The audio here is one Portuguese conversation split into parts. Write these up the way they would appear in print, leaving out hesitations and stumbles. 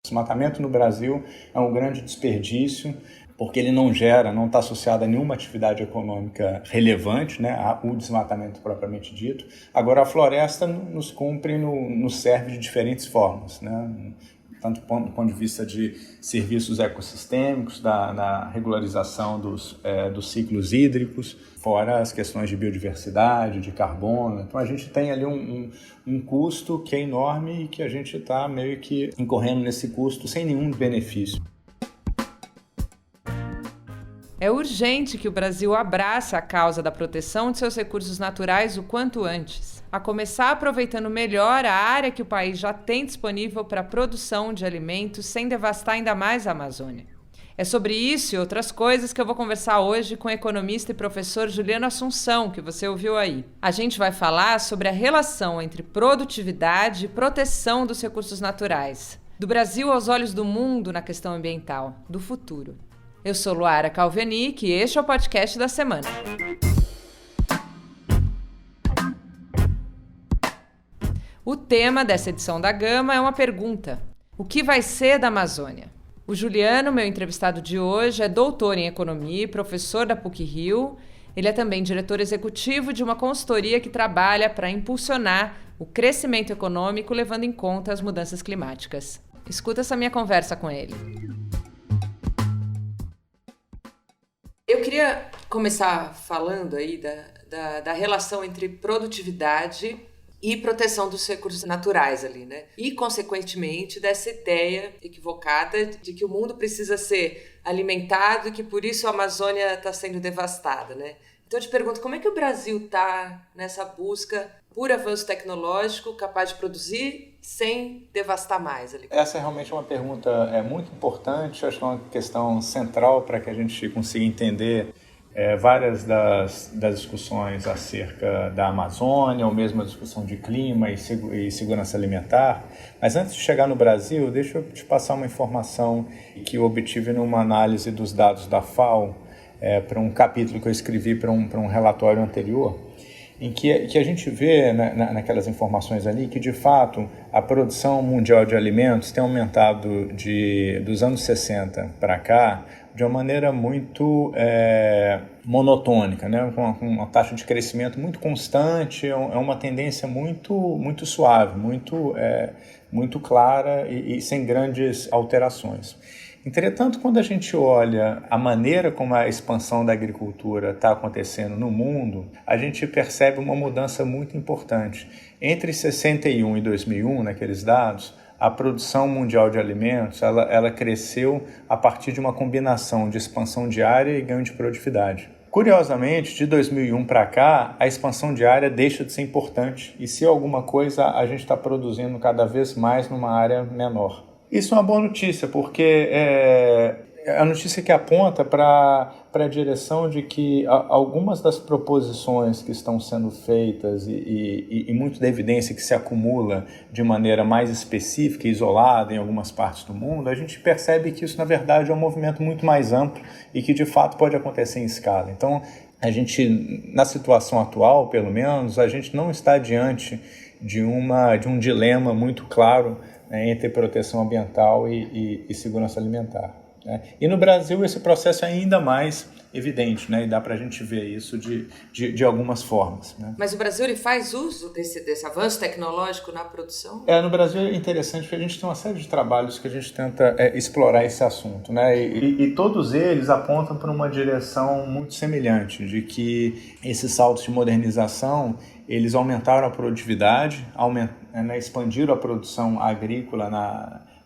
desmatamento no Brasil é um grande desperdício, porque ele não está associado a nenhuma atividade econômica relevante, né, o desmatamento propriamente dito. Agora, a floresta nos serve de diferentes formas, né, tanto do ponto de vista de serviços ecossistêmicos, da regularização dos ciclos hídricos, fora as questões de biodiversidade, de carbono. Então, a gente tem ali um custo que é enorme e que a gente está meio que incorrendo nesse custo sem nenhum benefício. É urgente que o Brasil abrace a causa da proteção de seus recursos naturais o quanto antes, a começar aproveitando melhor a área que o país já tem disponível para a produção de alimentos sem devastar ainda mais a Amazônia. É sobre isso e outras coisas que eu vou conversar hoje com o economista e professor Juliano Assunção, que você ouviu aí. A gente vai falar sobre a relação entre produtividade e proteção dos recursos naturais, do Brasil aos olhos do mundo na questão ambiental, do futuro. Eu sou Luara Calvenic e este é o podcast da semana. O tema dessa edição da Gama é uma pergunta: o que vai ser da Amazônia? O Juliano, meu entrevistado de hoje, é doutor em economia e professor da PUC-Rio. Ele é também diretor executivo de uma consultoria que trabalha para impulsionar o crescimento econômico levando em conta as mudanças climáticas. Escuta essa minha conversa com ele. Eu queria começar falando aí da relação entre produtividade e proteção dos recursos naturais ali, né? E, consequentemente, dessa ideia equivocada de que o mundo precisa ser alimentado e que, por isso, a Amazônia está sendo devastada, né? Então, eu te pergunto, como é que o Brasil está nessa busca por avanço tecnológico capaz de produzir sem devastar mais ali? Essa é realmente uma pergunta muito importante, acho que é uma questão central para que a gente consiga entender várias das discussões acerca da Amazônia, ou mesmo a discussão de clima e segurança alimentar. Mas antes de chegar no Brasil, deixa eu te passar uma informação que eu obtive numa análise dos dados da FAO, para um capítulo que eu escrevi para um relatório anterior, em que a gente vê naquelas informações ali que, de fato, a produção mundial de alimentos tem aumentado dos anos 60 para cá de uma maneira muito monotônica, né? Com uma taxa de crescimento muito constante, é uma tendência muito suave, muito clara e sem grandes alterações. Entretanto, quando a gente olha a maneira como a expansão da agricultura está acontecendo no mundo, a gente percebe uma mudança muito importante. Entre 61 e 2001, naqueles dados, a produção mundial de alimentos ela cresceu a partir de uma combinação de expansão diária e ganho de produtividade. Curiosamente, de 2001 para cá, a expansão diária deixa de ser importante e, se alguma coisa, a gente está produzindo cada vez mais numa área menor. Isso é uma boa notícia, porque é a notícia que aponta para a direção de que algumas das proposições que estão sendo feitas e muito da evidência que se acumula de maneira mais específica e isolada em algumas partes do mundo, a gente percebe que isso, na verdade, é um movimento muito mais amplo e que, de fato, pode acontecer em escala. Então, a gente, na situação atual, pelo menos, a gente não está diante de um dilema muito claro entre proteção ambiental e segurança alimentar. Né? E no Brasil esse processo é ainda mais evidente, né? E dá para a gente ver isso de algumas formas. Né? Mas o Brasil ele faz uso desse avanço tecnológico na produção? No Brasil é interessante porque a gente tem uma série de trabalhos que a gente tenta explorar esse assunto. Né? E todos eles apontam para uma direção muito semelhante, de que esses saltos de modernização eles aumentaram a produtividade, expandiram a produção agrícola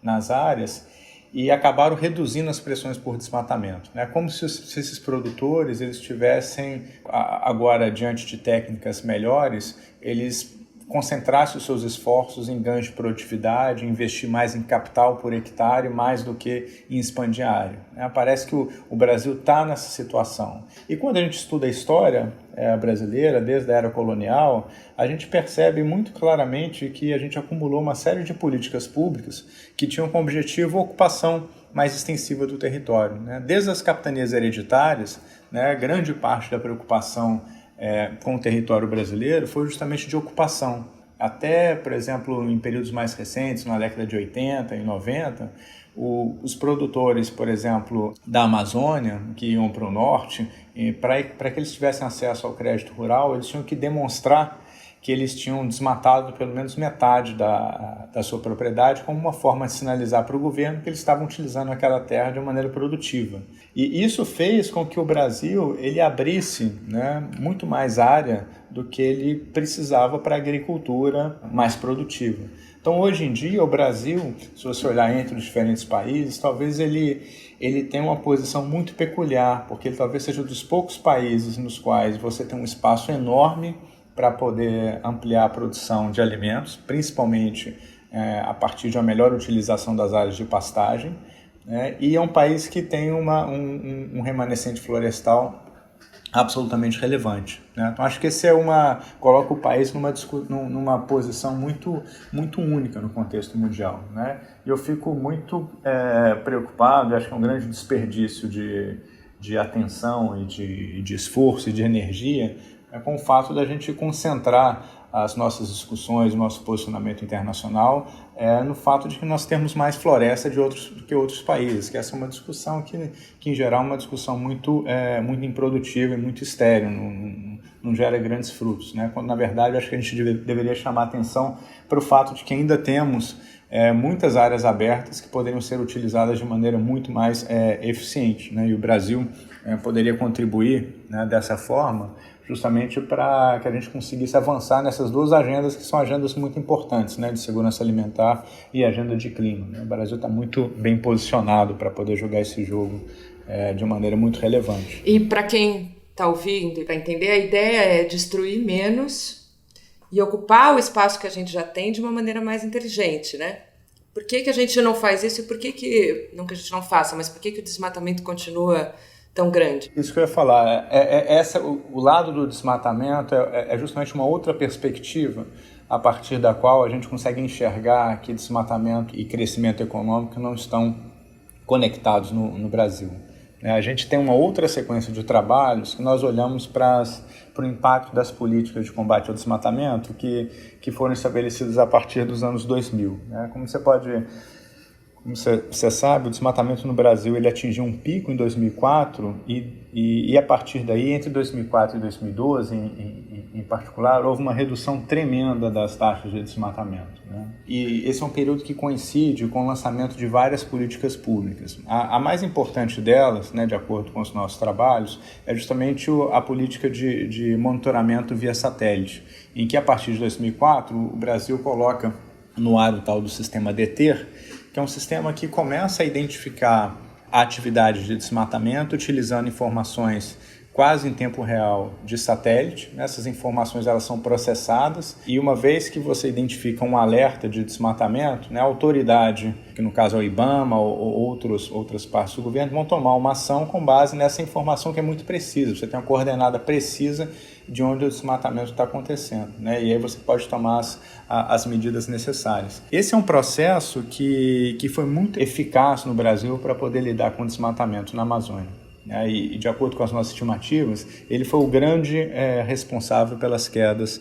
nas áreas e acabaram reduzindo as pressões por desmatamento. É como se esses produtores eles tivessem, agora diante de técnicas melhores, eles concentrassem os seus esforços em ganho de produtividade, investir mais em capital por hectare, mais do que em expandir a área. Parece que o Brasil está nessa situação. E quando a gente estuda a história brasileira, desde a era colonial, a gente percebe muito claramente que a gente acumulou uma série de políticas públicas que tinham como objetivo a ocupação mais extensiva do território. Desde as capitanias hereditárias, grande parte da preocupação com o território brasileiro foi justamente de ocupação. Até, por exemplo, em períodos mais recentes, na década de 80 e 90, os produtores, por exemplo, da Amazônia, que iam para o norte, para que eles tivessem acesso ao crédito rural, eles tinham que demonstrar que eles tinham desmatado pelo menos metade da sua propriedade como uma forma de sinalizar para o governo que eles estavam utilizando aquela terra de uma maneira produtiva. E isso fez com que o Brasil ele abrisse, né, muito mais área do que ele precisava para a agricultura mais produtiva. Então, hoje em dia, o Brasil, se você olhar entre os diferentes países, talvez ele tenha uma posição muito peculiar, porque ele talvez seja um dos poucos países nos quais você tem um espaço enorme para poder ampliar a produção de alimentos, principalmente a partir de uma melhor utilização das áreas de pastagem, né? E é um país que tem um remanescente florestal absolutamente relevante, né? Então acho que coloca o país numa posição muito, muito única no contexto mundial, né? E eu fico muito preocupado, acho que é um grande desperdício de atenção e de esforço e de energia com o fato da gente concentrar as nossas discussões, o nosso posicionamento internacional no fato de que nós temos mais floresta do que outros países, que essa é uma discussão que em geral é uma discussão muito improdutiva e muito estéril, não gera grandes frutos, né? Quando na verdade acho que a gente deveria chamar atenção para o fato de que ainda temos muitas áreas abertas que poderiam ser utilizadas de maneira muito mais eficiente, né? E o Brasil poderia contribuir, né, dessa forma, justamente para que a gente conseguisse avançar nessas duas agendas que são agendas muito importantes, né, de segurança alimentar e agenda de clima, né? O Brasil está muito bem posicionado para poder jogar esse jogo de maneira muito relevante. E para quem está ouvindo e para entender, a ideia é destruir menos e ocupar o espaço que a gente já tem de uma maneira mais inteligente, né? Por que a gente não faz isso e não que a gente não faça, mas por que o desmatamento continua tão grande? Isso que eu ia falar, o lado do desmatamento é justamente uma outra perspectiva a partir da qual a gente consegue enxergar que desmatamento e crescimento econômico não estão conectados no Brasil. A gente tem uma outra sequência de trabalhos que nós olhamos para o impacto das políticas de combate ao desmatamento que foram estabelecidas a partir dos anos 2000. Como você sabe, o desmatamento no Brasil ele atingiu um pico em 2004 e a partir daí, entre 2004 e 2012, em particular, houve uma redução tremenda das taxas de desmatamento, né? E esse é um período que coincide com o lançamento de várias políticas públicas. A mais importante delas, né, de acordo com os nossos trabalhos, é justamente a política de monitoramento via satélite, em que a partir de 2004 o Brasil coloca no ar o tal do sistema DETER, que é um sistema que começa a identificar a atividade de desmatamento utilizando informações quase em tempo real de satélite. Essas informações elas são processadas e uma vez que você identifica um alerta de desmatamento, né, a autoridade, que no caso é o IBAMA ou outras partes do governo, vão tomar uma ação com base nessa informação que é muito precisa. Você tem uma coordenada precisa de onde o desmatamento está acontecendo, né? E aí você pode tomar as medidas necessárias. Esse é um processo que foi muito eficaz no Brasil para poder lidar com o desmatamento na Amazônia. E de acordo com as nossas estimativas, ele foi o grande responsável pelas quedas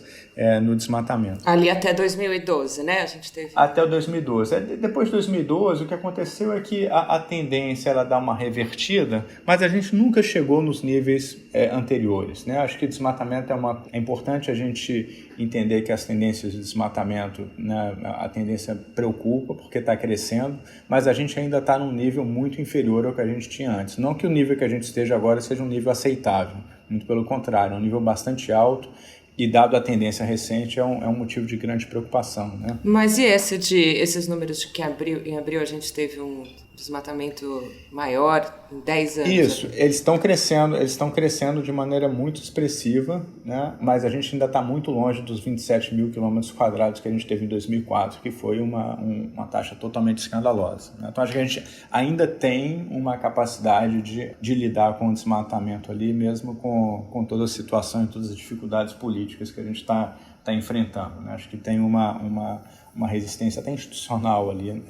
no desmatamento. Ali até 2012, né? A gente teve... Até 2012. Depois de 2012, o que aconteceu é que a tendência ela dá uma revertida, mas a gente nunca chegou nos níveis anteriores, né? Acho que desmatamento é importante a gente entender que as tendências de desmatamento, né, a tendência preocupa porque está crescendo, mas a gente ainda está num nível muito inferior ao que a gente tinha antes. Não que o nível que a gente esteja agora seja um nível aceitável, muito pelo contrário, é um nível bastante alto e, dado a tendência recente, é um motivo de grande preocupação, né? Mas e esses números de que em abril a gente teve um desmatamento maior em 10 anos? Isso, eles estão crescendo de maneira muito expressiva, né? Mas a gente ainda está muito longe dos 27 mil quilômetros quadrados que a gente teve em 2004, que foi uma taxa totalmente escandalosa, né? Então acho que a gente ainda tem uma capacidade de lidar com o desmatamento ali, mesmo com toda a situação e todas as dificuldades políticas que a gente está enfrentando, né? Acho que tem uma resistência até institucional ali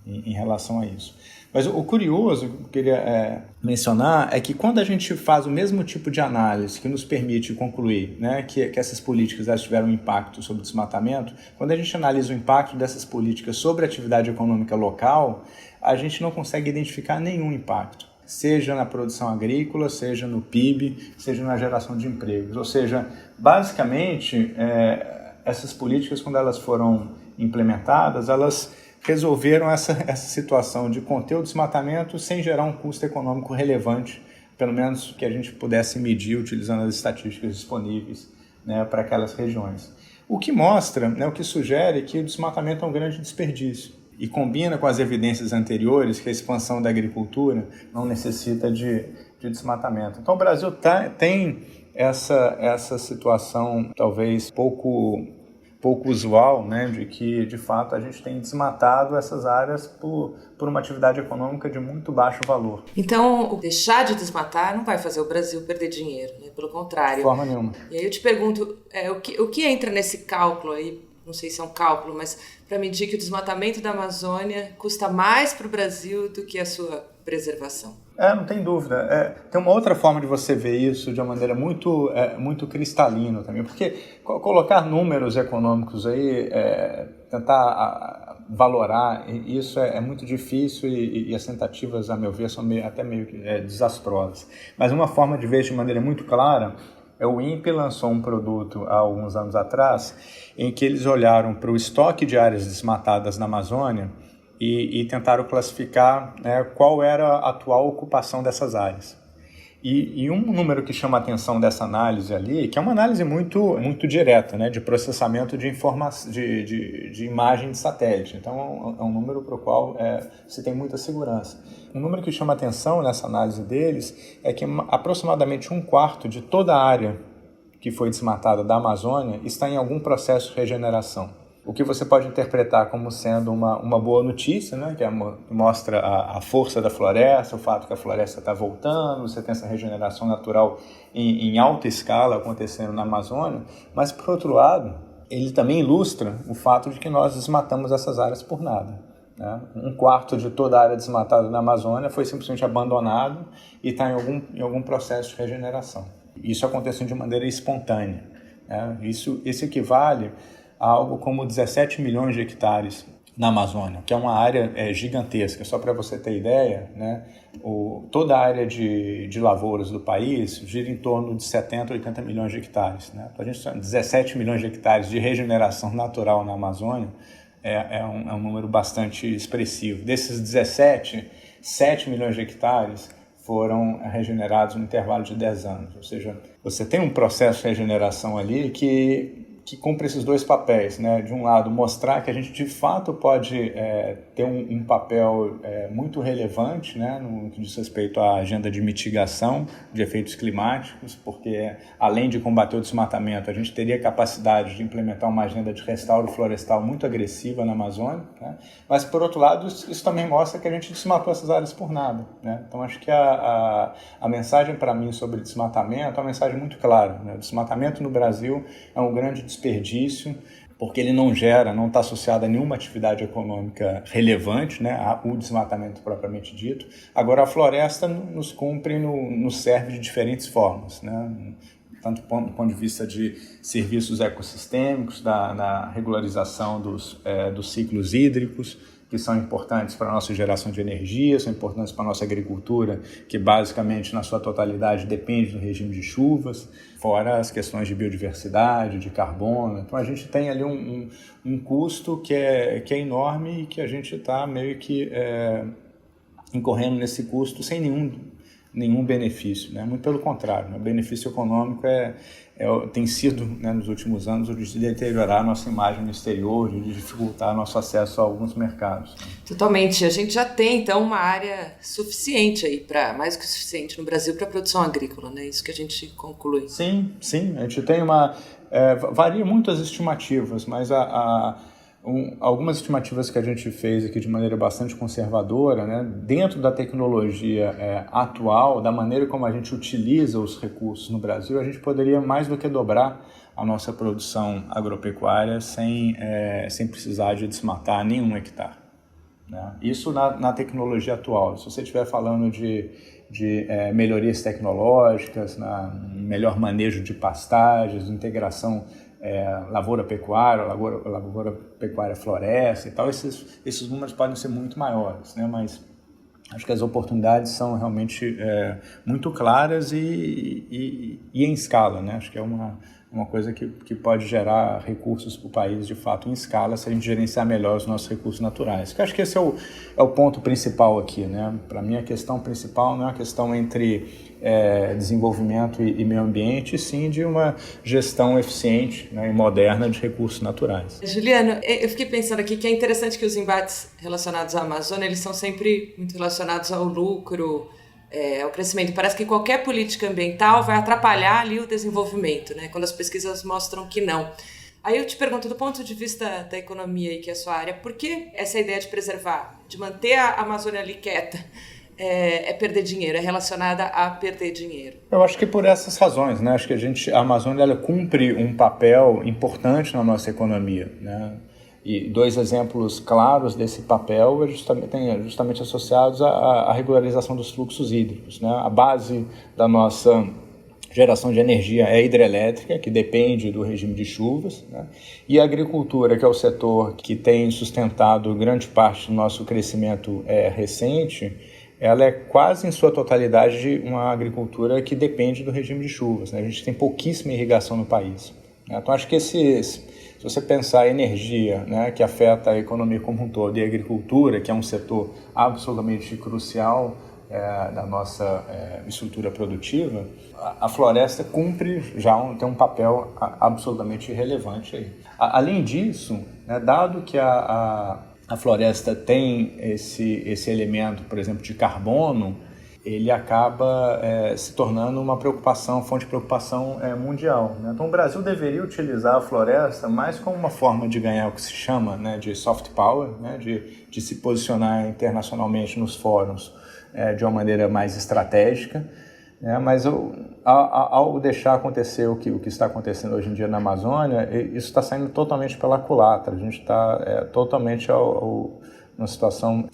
em relação a isso. Mas o curioso que eu queria mencionar é que quando a gente faz o mesmo tipo de análise que nos permite concluir, né, que essas políticas elas tiveram um impacto sobre o desmatamento, quando a gente analisa o impacto dessas políticas sobre a atividade econômica local, a gente não consegue identificar nenhum impacto, seja na produção agrícola, seja no PIB, seja na geração de empregos. Ou seja, basicamente, essas políticas, quando elas foram implementadas, elas resolveram essa situação de conter o desmatamento sem gerar um custo econômico relevante, pelo menos que a gente pudesse medir utilizando as estatísticas disponíveis, né, para aquelas regiões. O que mostra, né, o que sugere que o desmatamento é um grande desperdício e combina com as evidências anteriores que a expansão da agricultura não necessita de desmatamento. Então o Brasil tem essa situação talvez pouco usual, né, de que, de fato, a gente tem desmatado essas áreas por uma atividade econômica de muito baixo valor. Então, deixar de desmatar não vai fazer o Brasil perder dinheiro, né? Pelo contrário. De forma nenhuma. E aí eu te pergunto, o que entra nesse cálculo aí, não sei se é um cálculo, mas para medir que o desmatamento da Amazônia custa mais para o Brasil do que a sua preservação? Não tem dúvida. Tem uma outra forma de você ver isso de uma maneira muito cristalina também, porque colocar números econômicos aí, tentar valorar isso é muito difícil e as tentativas, a meu ver, são até meio desastrosas. Mas uma forma de ver isso de maneira muito clara o INPE lançou um produto há alguns anos atrás em que eles olharam para o estoque de áreas desmatadas na Amazônia e tentaram classificar, né, qual era a atual ocupação dessas áreas. E um número que chama a atenção dessa análise ali, que é uma análise muito direta, né, de processamento de informação, de imagem de satélite. Então é um número para o qual se tem muita segurança. Um número que chama a atenção nessa análise deles é que aproximadamente 1/4 de toda a área que foi desmatada da Amazônia está em algum processo de regeneração. O que você pode interpretar como sendo uma boa notícia, né? Que mostra a força da floresta, o fato que a floresta está voltando, você tem essa regeneração natural em alta escala acontecendo na Amazônia, mas, por outro lado, ele também ilustra o fato de que nós desmatamos essas áreas por nada, né? 1/4 de toda a área desmatada na Amazônia foi simplesmente abandonado e está em algum processo de regeneração. Isso aconteceu de maneira espontânea, né? Isso equivale a algo como 17 milhões de hectares na Amazônia, que é uma área gigantesca. Só para você ter ideia, né, toda a área de lavouras do país gira em torno de 70, 80 milhões de hectares. Né? Então, a gente tem 17 milhões de hectares de regeneração natural na Amazônia, é um número bastante expressivo. Desses 17, 7 milhões de hectares foram regenerados no intervalo de 10 anos. Ou seja, você tem um processo de regeneração ali que cumpre esses dois papéis, né? De um lado, mostrar que a gente de fato pode ter um papel muito relevante, né? No que diz respeito à agenda de mitigação de efeitos climáticos, porque além de combater o desmatamento, a gente teria capacidade de implementar uma agenda de restauro florestal muito agressiva na Amazônia, né? Mas, por outro lado, isso também mostra que a gente desmatou essas áreas por nada, né? Então, acho que a mensagem para mim sobre desmatamento é uma mensagem muito clara, né? O desmatamento no Brasil é um grande desperdício, porque ele não está associado a nenhuma atividade econômica relevante, né, o desmatamento propriamente dito. Agora, a floresta nos serve de diferentes formas, né, tanto do ponto de vista de serviços ecossistêmicos, na regularização dos ciclos hídricos, que são importantes para a nossa geração de energia, são importantes para a nossa agricultura, que basicamente, na sua totalidade, depende do regime de chuvas, fora as questões de biodiversidade, de carbono. Então, a gente tem ali um custo que é enorme e que a gente está meio que incorrendo nesse custo sem nenhum benefício, né? Muito pelo contrário, né? O benefício econômico tem sido, né, nos últimos anos, o de deteriorar a nossa imagem no exterior, de dificultar nosso acesso a alguns mercados. Totalmente. A gente já tem, então, uma área suficiente aí, mais que suficiente no Brasil para a produção agrícola, né? Isso que a gente conclui. Sim. A gente tem varia muito as estimativas, mas algumas estimativas que a gente fez aqui de maneira bastante conservadora, né, dentro da tecnologia atual, da maneira como a gente utiliza os recursos no Brasil, a gente poderia mais do que dobrar a nossa produção agropecuária sem precisar de desmatar nenhum hectare. né? Isso na tecnologia atual. Se você estiver falando de melhorias tecnológicas, melhor manejo de pastagens, integração lavoura-pecuária, lavoura-pecuária-floresta e tal, esses números podem ser muito maiores, né? Mas acho que as oportunidades são realmente muito claras e em escala, né? Acho que é uma coisa que pode gerar recursos para o país, de fato, em escala, se a gente gerenciar melhor os nossos recursos naturais. Eu acho que esse é o ponto principal aqui, né? Para mim, a questão principal não é uma questão entre desenvolvimento e meio ambiente, sim de uma gestão eficiente, né, e moderna de recursos naturais. Juliano, eu fiquei pensando aqui que é interessante que os embates relacionados à Amazônia, eles são sempre muito relacionados ao lucro, ao crescimento. Parece que qualquer política ambiental vai atrapalhar ali o desenvolvimento, né? Quando as pesquisas mostram que não. Aí eu te pergunto, do ponto de vista da economia, aí, que é a sua área, por que essa ideia de preservar, de manter a Amazônia ali quieta, é perder dinheiro, é relacionada a perder dinheiro? Eu acho que por essas razões, né? Acho que a Amazônia ela cumpre um papel importante na nossa economia, né? E dois exemplos claros desse papel justamente associados à regularização dos fluxos hídricos, né? A base da nossa geração de energia é hidrelétrica, que depende do regime de chuvas, né? E a agricultura, que é o setor que tem sustentado grande parte do nosso crescimento recente, ela é quase em sua totalidade uma agricultura que depende do regime de chuvas, né? A gente tem pouquíssima irrigação no país, né? Então acho que se você pensar a energia, né, que afeta a economia como um todo, e a agricultura, que é um setor absolutamente crucial da nossa estrutura produtiva, a floresta tem um papel absolutamente relevante aí. Além disso, né, dado que a floresta tem esse elemento, por exemplo, de carbono, ele acaba se tornando uma fonte de preocupação mundial, né? Então o Brasil deveria utilizar a floresta mais como uma forma de ganhar o que se chama, né, de soft power, né, de se posicionar internacionalmente nos fóruns de uma maneira mais estratégica, né? Mas ao deixar acontecer o que está acontecendo hoje em dia na Amazônia, isso está saindo totalmente pela culatra. A gente está totalmente numa situação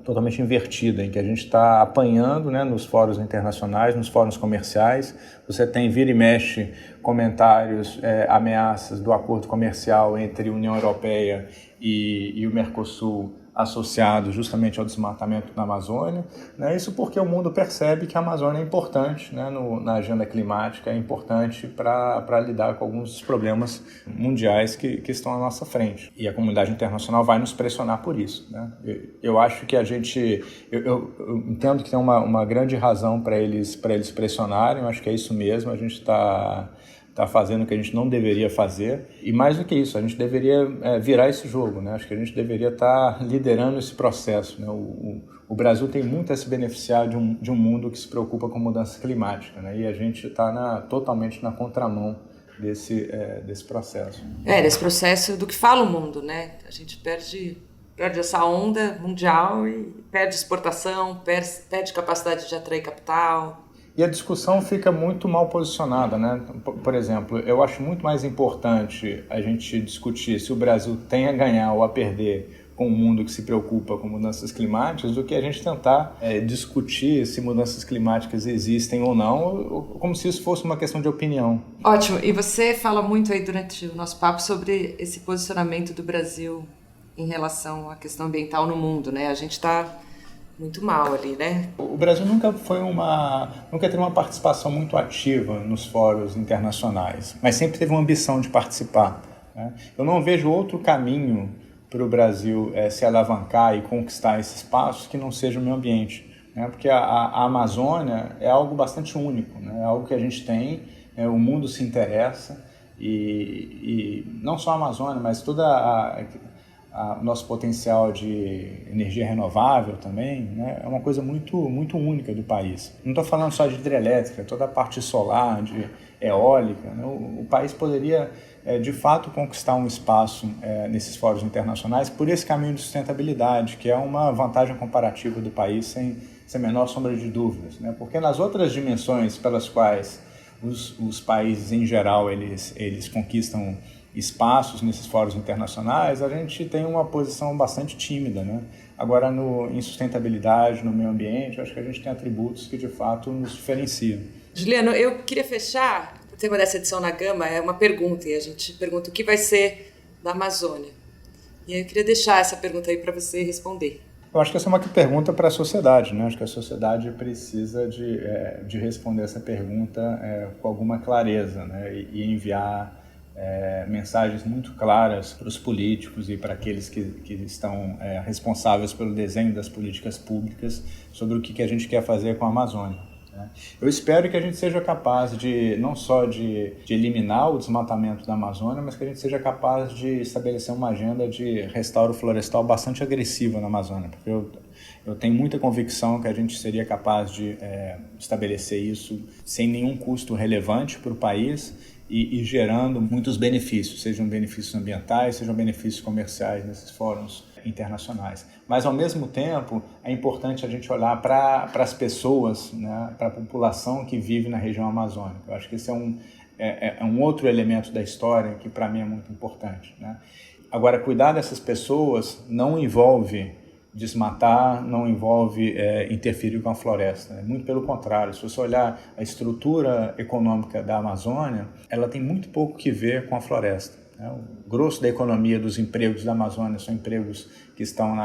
totalmente invertida, em que a gente está apanhando, né, nos fóruns internacionais, nos fóruns comerciais. Você tem, vira e mexe, comentários, ameaças do acordo comercial entre a União Europeia e o Mercosul, associado justamente ao desmatamento da Amazônia, né? Isso porque o mundo percebe que a Amazônia é importante, né, na agenda climática, é importante para lidar com alguns dos problemas mundiais que estão à nossa frente. E a comunidade internacional vai nos pressionar por isso, né? Eu acho que eu entendo que tem uma grande razão para eles pressionarem, eu acho que é isso mesmo, a gente está fazendo o que a gente não deveria fazer, e mais do que isso, a gente deveria virar esse jogo, né? Acho que a gente deveria estar liderando esse processo, né? O Brasil tem muito a se beneficiar de um mundo que se preocupa com mudança climática, né? E a gente está totalmente na contramão desse processo. Desse processo do que fala o mundo, né? A gente perde essa onda mundial e perde exportação, perde capacidade de atrair capital. E a discussão fica muito mal posicionada, né? Por exemplo, eu acho muito mais importante a gente discutir se o Brasil tem a ganhar ou a perder com um mundo que se preocupa com mudanças climáticas do que a gente tentar discutir se mudanças climáticas existem ou não, como se isso fosse uma questão de opinião. Ótimo. E você fala muito aí durante o nosso papo sobre esse posicionamento do Brasil em relação à questão ambiental no mundo, né? A gente está muito mal ali, né? O Brasil nunca teve uma participação muito ativa nos fóruns internacionais, mas sempre teve uma ambição de participar, né? Eu não vejo outro caminho para o Brasil se alavancar e conquistar esse espaço que não seja o meio ambiente, né? Porque a Amazônia é algo bastante único, né? É algo que a gente tem, o mundo se interessa e não só a Amazônia, mas toda o nosso potencial de energia renovável também, né, é uma coisa muito, muito única do país. Não estou falando só de hidrelétrica, toda a parte solar, de eólica, né, o país poderia, de fato, conquistar um espaço nesses fóruns internacionais por esse caminho de sustentabilidade, que é uma vantagem comparativa do país, sem menor sombra de dúvidas, né, porque nas outras dimensões pelas quais os países, em geral, eles conquistam espaços nesses fóruns internacionais, a gente tem uma posição bastante tímida, né? Agora, em sustentabilidade, no meio ambiente, eu acho que a gente tem atributos que, de fato, nos diferenciam. Juliano, eu queria fechar, o tema dessa edição na Gama é uma pergunta, e a gente pergunta o que vai ser da Amazônia. E aí eu queria deixar essa pergunta aí para você responder. Eu acho que essa é uma pergunta para a sociedade, né? Acho que a sociedade precisa de responder essa pergunta com alguma clareza, né? E enviar mensagens muito claras para os políticos e para aqueles que estão responsáveis pelo desenho das políticas públicas sobre o que a gente quer fazer com a Amazônia. Eu espero que a gente seja capaz não só de eliminar o desmatamento da Amazônia, mas que a gente seja capaz de estabelecer uma agenda de restauro florestal bastante agressiva na Amazônia, porque eu tenho muita convicção que a gente seria capaz de estabelecer isso sem nenhum custo relevante para o país e gerando muitos benefícios, sejam benefícios ambientais, sejam benefícios comerciais nesses fóruns internacionais. Mas, ao mesmo tempo, é importante a gente olhar para as pessoas, né, para a população que vive na região amazônica. Eu acho que esse é um outro elemento da história que, para mim, é muito importante, né? Agora, cuidar dessas pessoas não envolve desmatar, não envolve interferir com a floresta. Né? Muito pelo contrário, se você olhar a estrutura econômica da Amazônia, ela tem muito pouco que ver com a floresta. O grosso da economia dos empregos da Amazônia são empregos que estão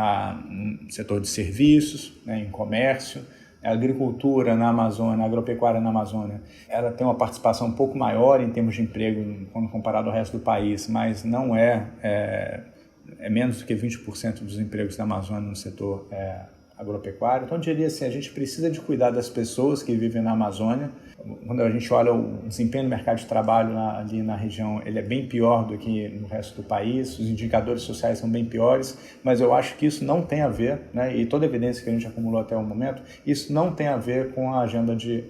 no setor de serviços, né, em comércio. A agricultura na Amazônia, a agropecuária na Amazônia, ela tem uma participação um pouco maior em termos de emprego quando comparado ao resto do país, mas não é menos do que 20% dos empregos da Amazônia no setor agropecuário. Então, eu diria assim, a gente precisa de cuidar das pessoas que vivem na Amazônia. Quando a gente olha o desempenho do mercado de trabalho ali na região, ele é bem pior do que no resto do país, os indicadores sociais são bem piores, mas eu acho que isso não tem a ver, né, e toda a evidência que a gente acumulou até o momento, isso não tem a ver com a agenda de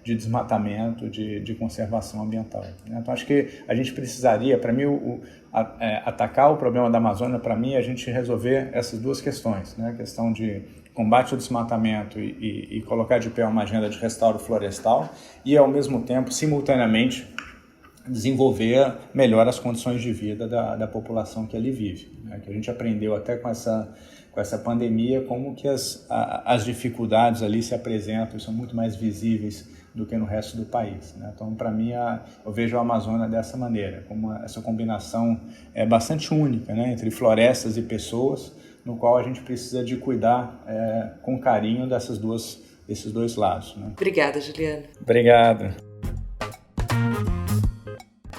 desmatamento, de conservação ambiental. Né? Então, acho que a gente precisaria, para mim, atacar o problema da Amazônia, para mim, é a gente resolver essas duas questões, né? A questão de combate ao desmatamento e colocar de pé uma agenda de restauro florestal e, ao mesmo tempo, simultaneamente, desenvolver melhor as condições de vida da população que ali vive. Né? Que a gente aprendeu até com essa pandemia como que as dificuldades ali se apresentam e são muito mais visíveis do que no resto do país. Né? Então, para mim, eu vejo a Amazônia dessa maneira, como essa combinação bastante única, né, entre florestas e pessoas, no qual a gente precisa de cuidar com carinho desses dois lados. Né? Obrigada, Juliano. Obrigado.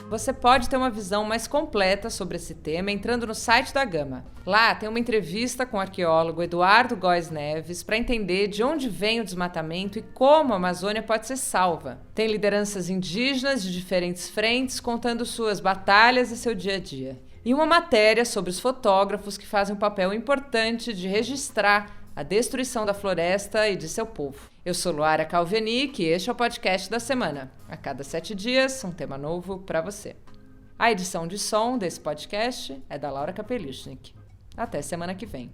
Você pode ter uma visão mais completa sobre esse tema entrando no site da Gama. Lá tem uma entrevista com o arqueólogo Eduardo Góes Neves para entender de onde vem o desmatamento e como a Amazônia pode ser salva. Tem lideranças indígenas de diferentes frentes contando suas batalhas e seu dia a dia. E uma matéria sobre os fotógrafos que fazem um papel importante de registrar a destruição da floresta e de seu povo. Eu sou Luara Calvenic e este é o podcast da semana. A cada 7 dias, um tema novo para você. A edição de som desse podcast é da Laura Kapelichnik. Até semana que vem.